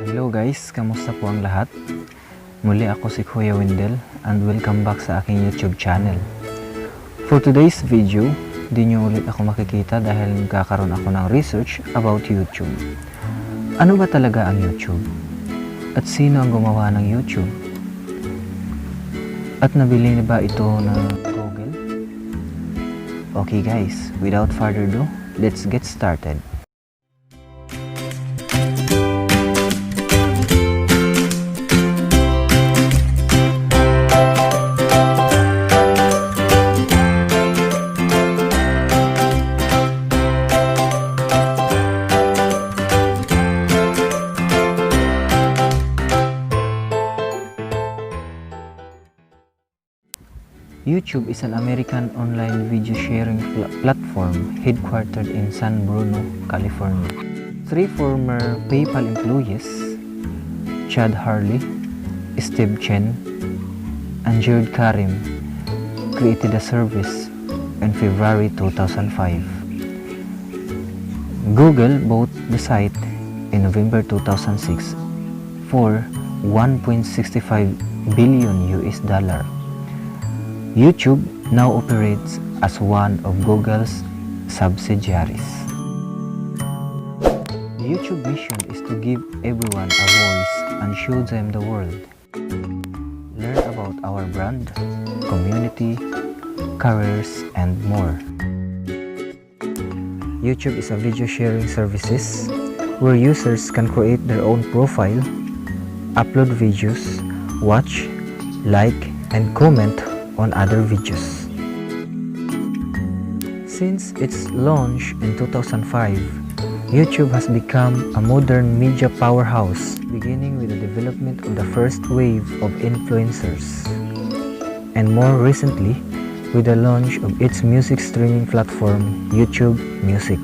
Hello guys, kamusta po ang lahat? Muli ako si Kuya Windel and welcome back sa aking YouTube channel. For today's video, di nyo ulit ako makikita dahil nagkakaroon ako ng research about YouTube. Ano ba talaga ang YouTube? At sino ang gumawa ng YouTube? At nabili na ba ito ng Google? Okay guys, without further ado, let's get started. YouTube is an American online video sharing platform headquartered in San Bruno, California. Three former PayPal employees, Chad Hurley, Steve Chen, and Jared Karim, created the service in February 2005. Google bought the site in November 2006 for $1.65 billion. YouTube now operates as one of Google's subsidiaries. The YouTube mission is to give everyone a voice and show them the world. Learn about our brand, community, careers, and more. YouTube is a video sharing services where users can create their own profile, upload videos, watch, like, and comment on other videos. Since its launch in 2005, YouTube has become a modern media powerhouse, beginning with the development of the first wave of influencers, and more recently with the launch of its music streaming platform, YouTube Music.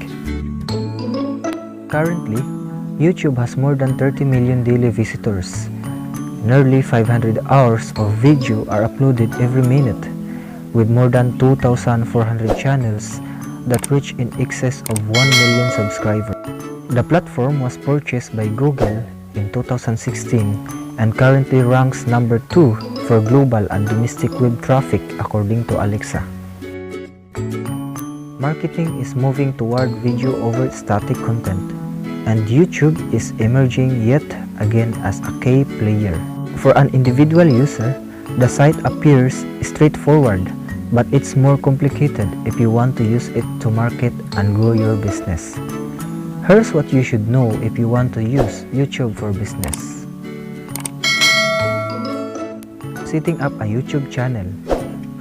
Currently, YouTube has more than 30 million daily visitors. Nearly 500 hours of video are uploaded every minute, with more than 2,400 channels that reach in excess of 1 million subscribers. The platform was purchased by Google in 2016 and currently ranks number 2 for global and domestic web traffic according to Alexa. Marketing is moving toward video over static content, and YouTube is emerging yet again as a key player. For an individual user, the site appears straightforward, but it's more complicated if you want to use it to market and grow your business. Here's what you should know if you want to use YouTube for business. Setting up a YouTube channel.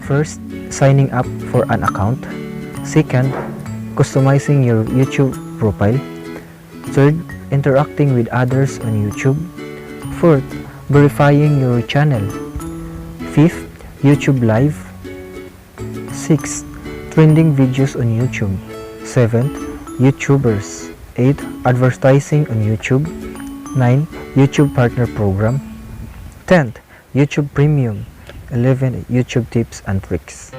First, signing up for an account. Second, customizing your YouTube profile. Third, interacting with others on YouTube. Fourth, verifying your channel. Fifth, YouTube Live. Sixth, trending videos on YouTube. Seventh, YouTubers. 8. Advertising on YouTube. 9. YouTube Partner Program. 10th, YouTube Premium. 11. YouTube Tips and Tricks.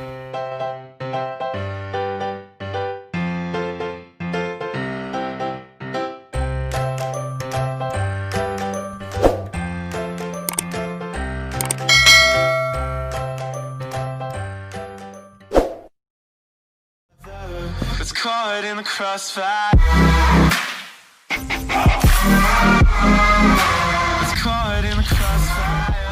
It's caught in the crossfire. It's caught in the crossfire.